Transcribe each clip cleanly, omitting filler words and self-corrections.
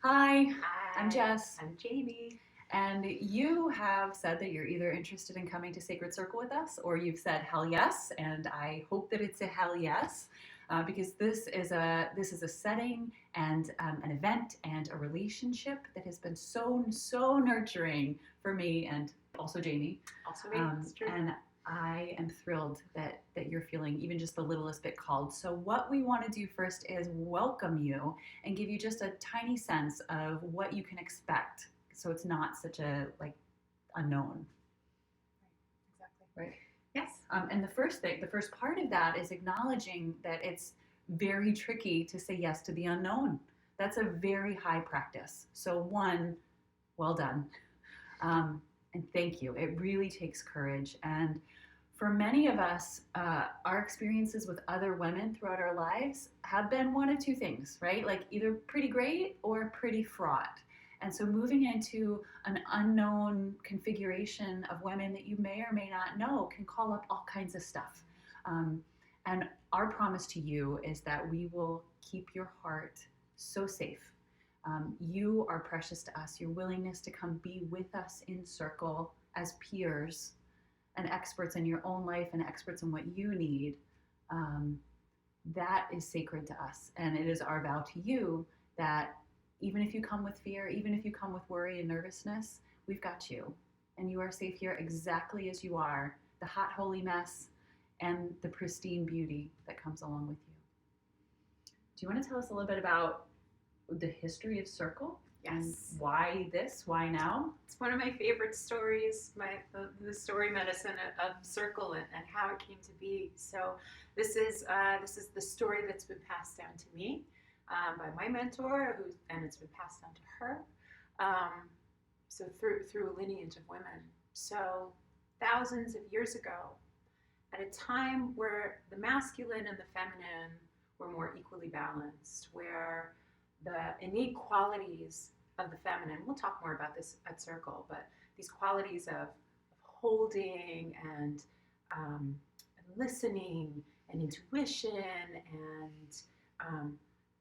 Hi, Hi, I'm Jess, I'm Jamie. and you have said that you're either interested in coming to Sacred Circle with us, or you've said hell yes, and I hope that it's a hell yes, because this is a setting and an event and a relationship that has been so nurturing for me and also Jamie. Also me, it's true. And I am thrilled that you're feeling even just the littlest bit called. So what we want to do first is welcome you and give you just a tiny sense of what you can expect, so it's not such a unknown. Exactly. Right. Yes. And the first part of that is acknowledging that it's very tricky to say yes to the unknown. That's a very high practice. So one, well done. And thank you. It really takes courage. And for many of us, our experiences with other women throughout our lives have been one of two things, right? Like either pretty great or pretty fraught. And so moving into an unknown configuration of women that you may or may not know can call up all kinds of stuff. And our promise to you is that we will keep your heart so safe. You are precious to us. Your willingness to come be with us in circle as peers and experts in your own life and experts in what you need, um, that is sacred to us. And it is our vow to you that even if you come with fear, even if you come with worry and nervousness, we've got you. And you are safe here exactly as you are, the hot, holy mess and the pristine beauty that comes along with you. Do you want to tell us a little bit about the history of Circle? Yes. And why this? Why now? It's one of my favorite stories, the story medicine of Circle and how it came to be. So this is the story that's been passed down to me by my mentor, and it's been passed down to her. So through a lineage of women. So thousands of years ago, at a time where the masculine and the feminine were more equally balanced, where the innate qualities of the feminine, we'll talk more about this at Circle, but these qualities of holding and listening and intuition and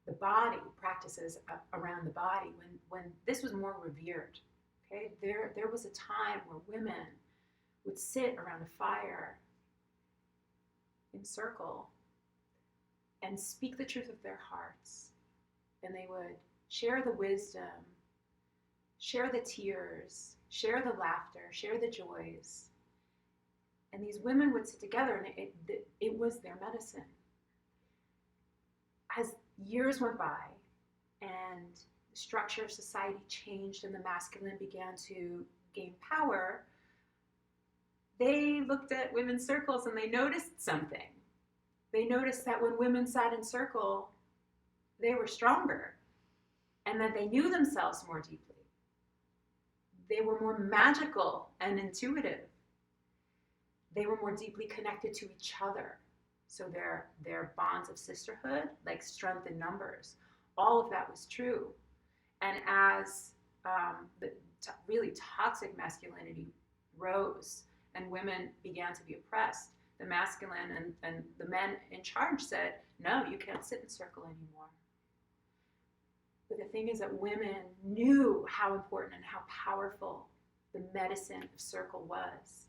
the body, practices around the body, when this was more revered. Okay, there was a time where women would sit around a fire in circle and speak the truth of their hearts. And they would share the wisdom, share the tears, share the laughter, share the joys. And these women would sit together, and it was their medicine. As years went by and the structure of society changed and the masculine began to gain power, they looked at women's circles and they noticed something. They noticed that when women sat in circle, they were stronger and that they knew themselves more deeply. They were more magical and intuitive. They were more deeply connected to each other. So their bonds of sisterhood, like strength in numbers, all of that was true. And as the really toxic masculinity rose and women began to be oppressed, the masculine and the men in charge said, no, you can't sit in circle anymore. But the thing is that women knew how important and how powerful the medicine of circle was.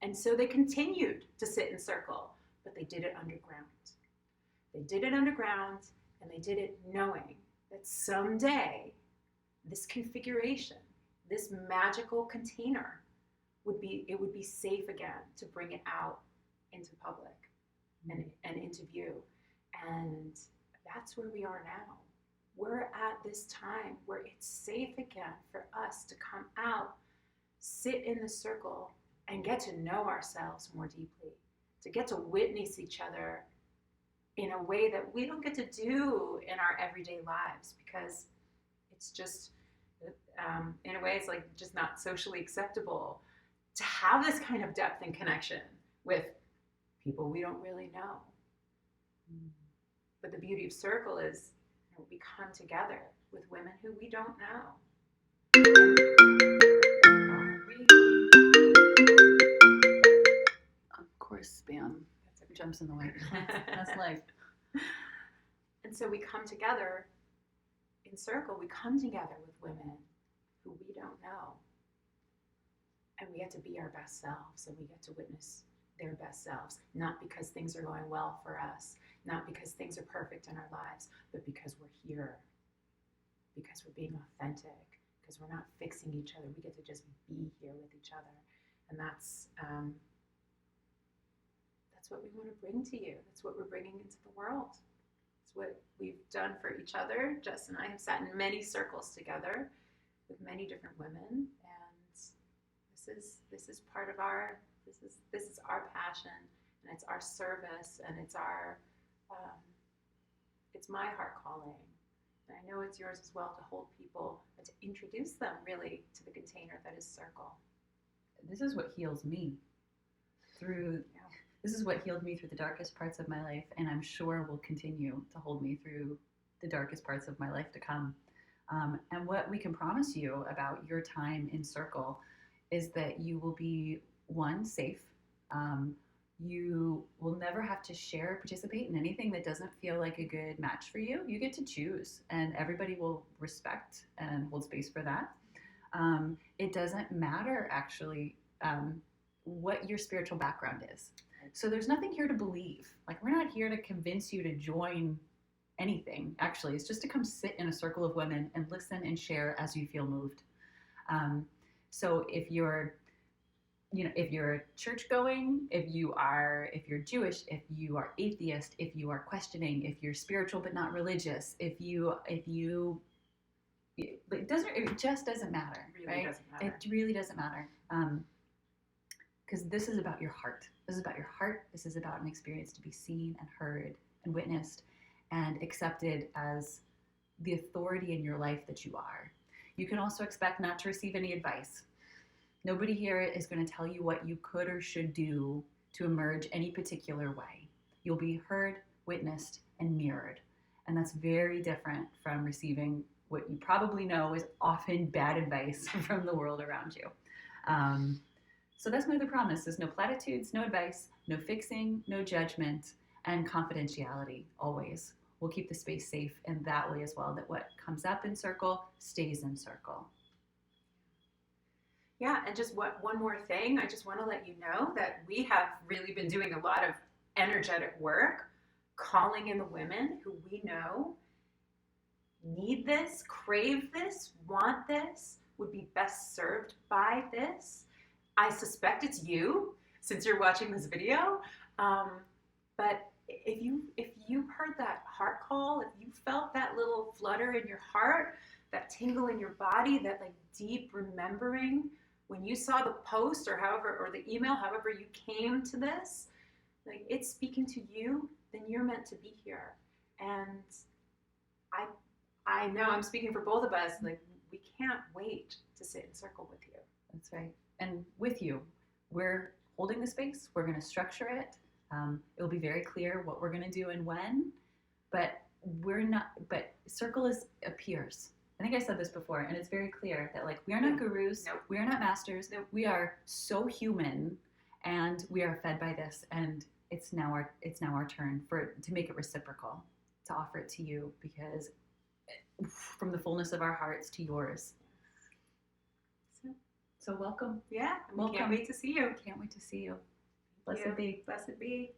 And so they continued to sit in circle, but they did it underground. They did it underground, and they did it knowing that someday this configuration, this magical container, would be safe again to bring it out into public and into view. And that's where we are now. We're at this time where it's safe again for us to come out, sit in the circle, and get to know ourselves more deeply, to get to witness each other in a way that we don't get to do in our everyday lives, because it's just, in a way, it's like just not socially acceptable to have this kind of depth and connection with people we don't really know. But the beauty of circle is, we come together with women who we don't know. Of course, spam jumps in the way. That's life. And so we come together in circle, we come together with women who we don't know. And we get to be our best selves, and we get to witness their best selves, not because things are going well for us, not because things are perfect in our lives, but because we're here, because we're being authentic, because we're not fixing each other. We get to just be here with each other. And that's what we want to bring to you. That's what we're bringing into the world. It's what we've done for each other. Jess and I have sat in many circles together with many different women, and this is part of our this is our passion, and it's our service, and it's our it's my heart calling, and I know it's yours as well, to hold people and to introduce them really to the container that is circle. This is what heals me through. Yeah. This is what healed me through the darkest parts of my life, and I'm sure will continue to hold me through the darkest parts of my life to come. And what we can promise you about your time in circle is that you will be, one, safe. You will never have to share or participate in anything that doesn't feel like a good match for you. You get to choose, and everybody will respect and hold space for that. It doesn't matter, actually, what your spiritual background is. So there's nothing here to believe. Like, we're not here to convince you to join anything. Actually, it's just to come sit in a circle of women and listen and share as you feel moved. So if you're church going, if you're Jewish, if you are atheist, if you are questioning, if you're spiritual but not religious, it just doesn't matter. It really doesn't matter. It really doesn't matter. Because this is about your heart. This is about your heart. This is about an experience to be seen and heard and witnessed and accepted as the authority in your life that you are. You can also expect not to receive any advice. Nobody here is going to tell you what you could or should do to emerge any particular way. You'll be heard, witnessed, and mirrored. And that's very different from receiving what you probably know is often bad advice from the world around you. So that's my other promise, is no platitudes, no advice, no fixing, no judgment, and confidentiality always. We'll keep the space safe in that way as well, that what comes up in circle stays in circle. Yeah, and just one more thing, I just want to let you know that we have really been doing a lot of energetic work, calling in the women who we know need this, crave this, want this, would be best served by this. I suspect it's you, since you're watching this video. But if you heard that heart call, if you felt that little flutter in your heart, that tingle in your body, that like deep remembering when you saw the post or the email, however you came to this, like it's speaking to you, then you're meant to be here. And I know I'm speaking for both of us, like we can't wait to sit in circle with you. That's right. And with you, we're holding the space. We're going to structure it. It'll be very clear what we're going to do and when, but circle appears. I think I said this before, and it's very clear that like we are not gurus, Nope. We are not masters, nope. We are so human, and we are fed by this, and it's now our turn to make it reciprocal, to offer it to you, because from the fullness of our hearts to yours. So welcome. Yeah, welcome. Can't wait to see you. Can't wait to see you. Blessed be. Blessed be.